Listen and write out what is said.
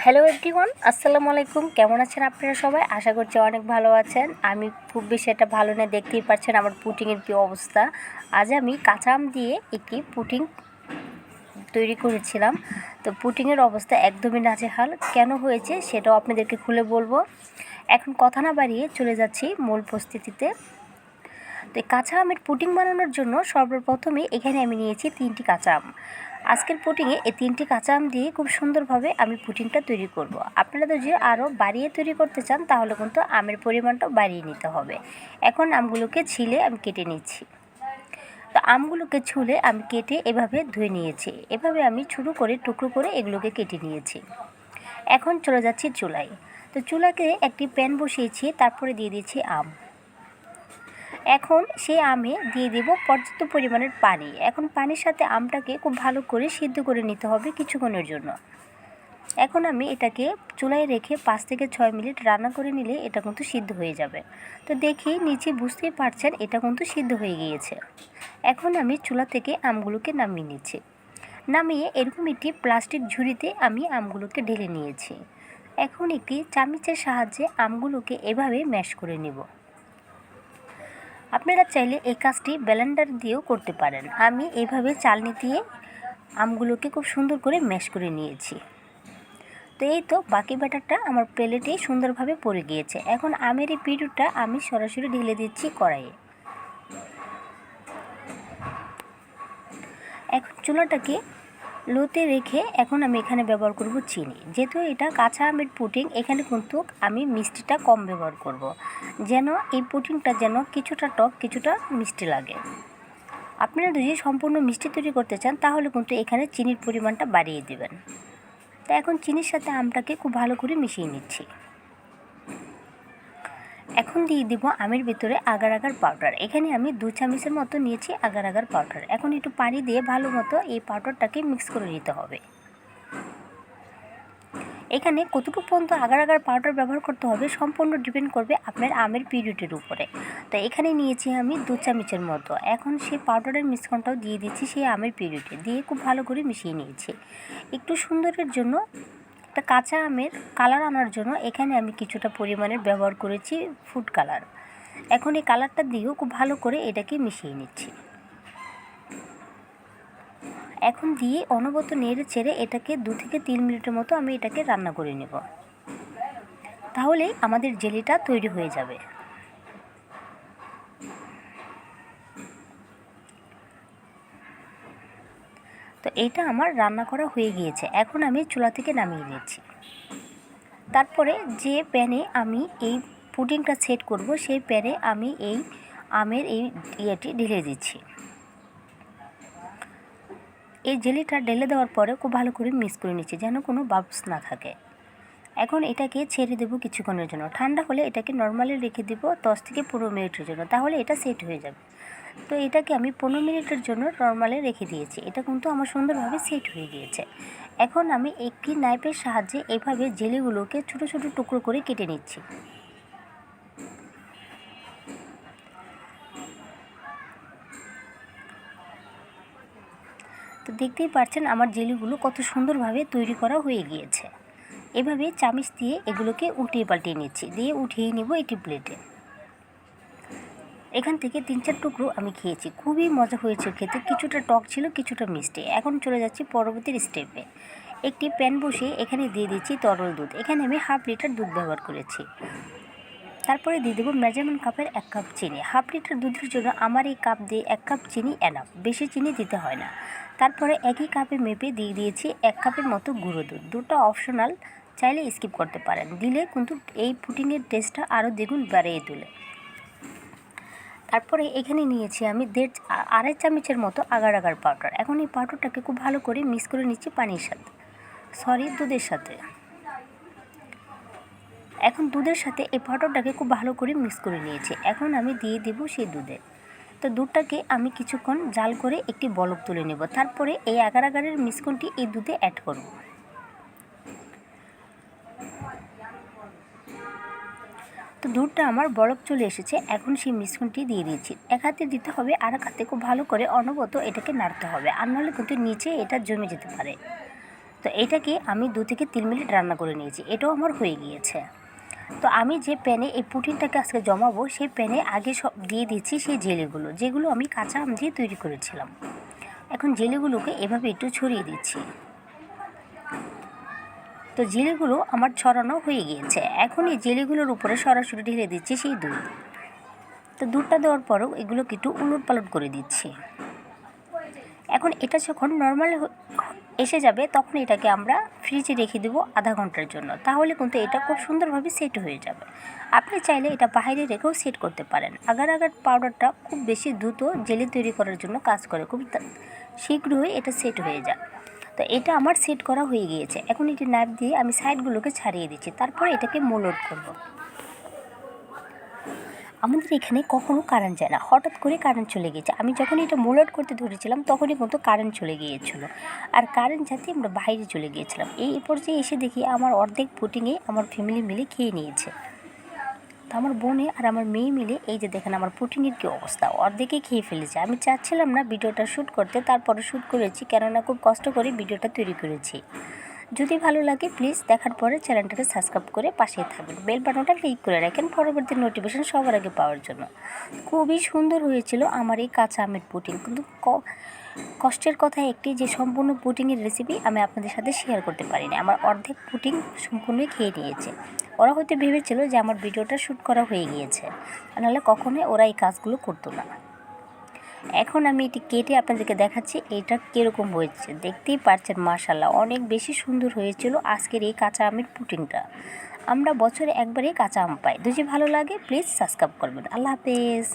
Hello everyone, আসসালামু আলাইকুম। কেমন আছেন আপনারা সবাই? আশা করছি অনেক ভালো আছেন। আমি খুব বেশি একটা ভালো না, দেখতেই পাচ্ছেন আমার পুটিংয়ের কী অবস্থা। আজ আমি কাঁচা আম দিয়ে একটি পুটিং তৈরি করেছিলাম। তো পুটিংয়ের অবস্থা একদমই নাজেহাল। কেন হয়েছে সেটাও আপনাদেরকে খুলে বলবো। এখন কথা না বাড়িয়ে চলে যাচ্ছি মূল প্রস্তুতিতে। তো এই কাঁচা আমের পুটিং বানানোর জন্য সর্বপ্রথমে এখানে আমি নিয়েছি 3টি কাঁচা আম। আজকের পুটিংয়ে এই 3টি কাঁচা আম দিয়ে খুব সুন্দরভাবে আমি পুটিংটা তৈরি করব। আপনারা যদি আরও বাড়িয়ে তৈরি করতে চান তাহলে কিন্তু আমের পরিমাণটাও বাড়িয়ে নিতে হবে। এখন আমগুলোকে ছিলে আমি কেটে নিচ্ছি। তো আমগুলোকে ছুলে আমি কেটে এভাবে ধুয়ে নিয়েছি। এভাবে আমি ছোটো করে টুকরো করে এগুলোকে কেটে নিয়েছি। এখন চলে যাচ্ছি চুলায়। তো চুলাকে একটি প্যান বসিয়েছি, তারপরে দিয়ে দিয়েছি আম। এখন সেই আমে দিয়ে দেব পর্যাপ্ত পরিমাণের পানি। এখন পানির সাথে আমটাকে খুব ভালো করে সিদ্ধ করে নিতে হবে কিছুক্ষণের জন্য। এখন আমি এটাকে চুলায় রেখে 5 থেকে 6 মিনিট রান্না করে নিলে এটা কিন্তু সিদ্ধ হয়ে যাবে। তো দেখি নিচে বুঝতেই পারছেন এটা কিন্তু সিদ্ধ হয়ে গিয়েছে। এখন আমি চুলা থেকে আমগুলোকে নামিয়ে নিচ্ছি। নামিয়ে এরকম একটি প্লাস্টিক ঝুড়িতে আমি আমগুলোকে ঢেলে নিয়েছি। এখন একটি চামচের সাহায্যে আমগুলোকে এভাবে ম্যাশ করে নেব। আপনারা চাইলে এই কাজটি ব্লেন্ডার দিয়েও করতে পারেন। আমি এইভাবে চালনি দিয়ে আমগুলোকে খুব সুন্দর করে ম্যাশ করে নিয়েছি। তো এই তো বাকি ব্যাটারটা আমার প্লেটে সুন্দরভাবে পড়ে গিয়েছে। এখন আমের এই পিঠটা আমি সরাসরি ঢেলে দিচ্ছি কড়াইয়ে। এখন চুলাটাকে লোতে রেখে এখন আমি এখানে ব্যবহার করব চিনি। যেহেতু এটা কাঁচা আমের পুডিং, এখানে কিন্তু আমি মিষ্টিটা কম ব্যবহার করব, যেন এই পুডিংটা যেন কিছুটা টক কিছুটা মিষ্টি লাগে। আপনারা যদি সম্পূর্ণ মিষ্টি তৈরি করতে চান তাহলে কিন্তু এখানে চিনির পরিমাণটা বাড়িয়ে দেবেন। তো এখন চিনির সাথে আমটাকে খুব ভালো করে মিশিয়ে নিচ্ছি। এখন দিয়ে দিব আমের ভিতরে আগার আগার পাউডার। এখানে আমি 2 চামচের মতো নিয়েছি আগার আগার পাউডার। এখন একটু পানি দিয়ে ভালো মতো এই পাউডারটাকে মিক্স করে নিতে হবে। এখানে কতটুকু পর্যন্ত আগার আগার পাউডার ব্যবহার করতে হবে সম্পূর্ণ ডিপেন্ড করবে আপনার আমের পিরিয়ডের উপরে। তো এখানে নিয়েছি আমি 2 চামচের মতো। এখন সেই পাউডারের মিশ্রণটাও দিয়ে দিচ্ছি সেই আমের পিরিয়ডে, দিয়ে খুব ভালো করে মিশিয়ে নিয়েছি। একটু সুন্দরের জন্য, একটা কাঁচা আমের কালার আনার জন্য এখানে আমি কিছুটা পরিমাণের ব্যবহার করেছি ফুড কালার। এখন এই কালারটা দিয়েও খুব ভালো করে এটাকে মিশিয়ে নিচ্ছি। এখন দিয়ে অনবরত নেড়ে ছেড়ে এটাকে 2 থেকে 3 মিনিটের মতো আমি এটাকে রান্না করে নেব। তাহলেই আমাদের জেলিটা তৈরি হয়ে যাবে। তো এটা আমার রান্না করা হয়ে গিয়েছে। এখন আমি চুলা থেকে নামিয়ে নিচ্ছি। তারপরে যে প্যানে আমি এই পুডিংটা সেট করব সেই প্যানে আমি এই আমের এই ইয়েটি ঢেলে দিচ্ছি। এই জেলিটা ঢেলে দেওয়ার পরে খুব ভালো করে মিক্স করে নিচ্ছি যেন কোনো বাবলস না থাকে। এখন এটাকে ছেড়ে দেবো কিছুক্ষণের জন্য। ঠান্ডা হলে এটাকে নর্মালি রেখে দেব 10 থেকে 15 মিনিটের জন্য, তাহলে এটা সেট হয়ে যাবে। তো এটাকে আমি 15 মিনিটের জন্য নর্মালে রেখে দিয়েছি। এটা কিন্তু আমার সুন্দরভাবে সেট হয়ে গিয়েছে। এখন আমি একটি নাইফের সাহায্যে এভাবে জেলিগুলোকে ছোট ছোট টুকরো করে কেটে নিচ্ছি। তো দেখতেই পাচ্ছেন আমার জেলিগুলো কত সুন্দরভাবে তৈরি করা হয়ে গিয়েছে। এভাবে চামচ দিয়ে এগুলোকে উল্টিয়ে পাল্টিয়ে নিচ্ছি, দিয়ে উঠিয়ে নেব একটি প্লেটে। এখান থেকে 3-4 টুকরো আমি খেয়েছি, খুবই মজা হয়েছে খেতে। কিছুটা টক ছিল কিছুটা মিষ্টি। এখন চলে যাচ্ছি পরবর্তী স্টেপে। একটি প্যান বসিয়ে এখানে দিয়ে দিচ্ছি তরল দুধ। এখানে আমি 1/2 লিটার দুধ ব্যবহার করেছি। তারপরে দিয়ে দেবো মেজারমেন্ট কাপের 1 কাপ চিনি। 1/2 লিটার দুধের জন্য আমার এই কাপ দিয়ে 1 কাপ চিনি এনাফ, বেশি চিনি দিতে হয় না। তারপরে একই কাপে মেপে দিয়ে দিয়েছি 1 কাপের মতো গুঁড়ো দুধ। দুধটা অপশনাল, চাইলে স্কিপ করতে পারেন, দিলে কিন্তু এই পুডিংয়ের টেস্টটা আরও দ্বিগুণ বাড়িয়ে তোলে। তারপরে এখানে নিয়েছি আমি 2.5 চামচের মতো আগার আগার পাউডার। এখন এই পাউডারটাকে খুব ভালো করে মিক্স করে নিচ্ছি পানির সাথে, দুধের সাথে। এখন দুধের সাথে এই পাউডারটাকে খুব ভালো করে মিক্স করে নিয়েছি। এখন আমি দিয়ে দেব সেই দুধে। তো দুধটাকে আমি কিছুক্ষণ জাল করে একটি বলক তুলে নেব। তারপরে এই আগার আগারের মিশ্রণটি এই দুধে অ্যাড করব। তো দুধটা আমার বলক চলে এসেছে। এখন সেই মিশ্রণটি দিয়ে দিয়েছি। এক হাতে দিতে হবে, আর এক হাতে খুব ভালো করে অনবরত এটাকে নাড়তে হবে, আর নাহলে কিন্তু নিচে এটা জমে যেতে পারে। তো তো এটাকে আমি 2 থেকে 3 মিনিট রান্না করে নিয়েছি, এটাও আমার হয়ে গিয়েছে। তো আমি যে প্যানে এই পুটিংটাকে আজকে জমাবো সেই প্যানে আগে সব দিয়ে দিচ্ছি সেই জেলিগুলো, যেগুলো আমি কাঁচা আম দিয়ে তৈরি করেছিলাম। এখন জেলিগুলোকে এভাবে একটু ছড়িয়ে দিচ্ছি। তো জেলিগুলো আমার ছড়ানো হয়ে গিয়েছে। এখন এই জেলিগুলোর উপরে সরাসরি ঢেলে দিচ্ছি সেই দুধ। তো দুধটা দেওয়ার পরেও এগুলোকে একটু উলটপালট করে দিচ্ছি। এখন এটা যখন নর্মাল এসে যাবে তখন এটাকে আমরা ফ্রিজে রেখে দেবো আধা ঘন্টার জন্য, তাহলে কিন্তু এটা খুব সুন্দরভাবে সেট হয়ে যাবে। আপনি চাইলে এটা বাইরে রেখেও সেট করতে পারেন। আগার আগার পাউডারটা খুব বেশি দ্রুত জেলি তৈরি করার জন্য কাজ করে, খুব শীঘ্রই এটা সেট হয়ে যায়। তো এটা আমার সেট করা হয়ে গিয়েছে। এখন এটি নাইফ দিয়ে আমি সাইডগুলোকে ছাড়িয়ে দিচ্ছি, তারপরে এটাকে মোল্ড করব। আমাদের এখানে কখনও কারেন্ট যায় না, হঠাৎ করে কারেন্ট চলে গিয়েছে। আমি যখন এটা মোল্ড করতে ধরেছিলাম তখনই কিন্তু কারেন্ট চলে গিয়েছিল, আর কারেন্ট যাতে আমরা বাইরে চলে গিয়েছিলাম। এই পর্যায়ে এসে দেখি আমার অর্ধেক পুটিংয়ে আমার ফ্যামিলি মিলে খেয়ে নিয়েছে। তো আমার বোনে আর আমার মেয়ে মিলে এই যে দেখেন আমার পুটিংয়ের কী অবস্থা, অর্ধেকেই খেয়ে ফেলেছে। আমি চাচ্ছিলাম না ভিডিওটা শ্যুট করতে, তারপরে শ্যুট করেছি, কেননা খুব কষ্ট করে ভিডিওটা তৈরি করেছি। যদি ভালো লাগে প্লিজ দেখার পরে চ্যানেলটাকে সাবস্ক্রাইব করে পাশেই থাকবেন, বেল বাটনটা ক্লিক করে রাখেন পরবর্তী নোটিফিকেশন সবার আগে পাওয়ার জন্য। খুবই সুন্দর হয়েছিল আমার এই কাঁচা আমের পুটিং, কিন্তু কষ্টের কথা একটি যে সম্পূর্ণ পুটিংয়ের রেসিপি আমি আপনাদের সাথে শেয়ার করতে পারিনি। আমার অর্ধেক পুটিং সম্পূর্ণই খেয়ে নিয়েছে। ওরা হয়তো ভেবেছিল যে আমার ভিডিওটা শ্যুট করা হয়ে গিয়েছে, নাহলে কখনোই ওরা এই কাজগুলো করতো না। এখন আমি এটি কেটে আপনাদেরকে দেখাচ্ছি এটা কীরকম হয়েছে। দেখতেই পাচ্ছেন মাশাআল্লাহ অনেক বেশি সুন্দর হয়েছিল আজকের এই কাঁচা আমের পুটিংটা। আমরা বছরে একবারই কাঁচা আম পাই। যদি ভালো লাগে প্লিজ সাবস্ক্রাইব করবেন। আল্লাহ হাফেজ।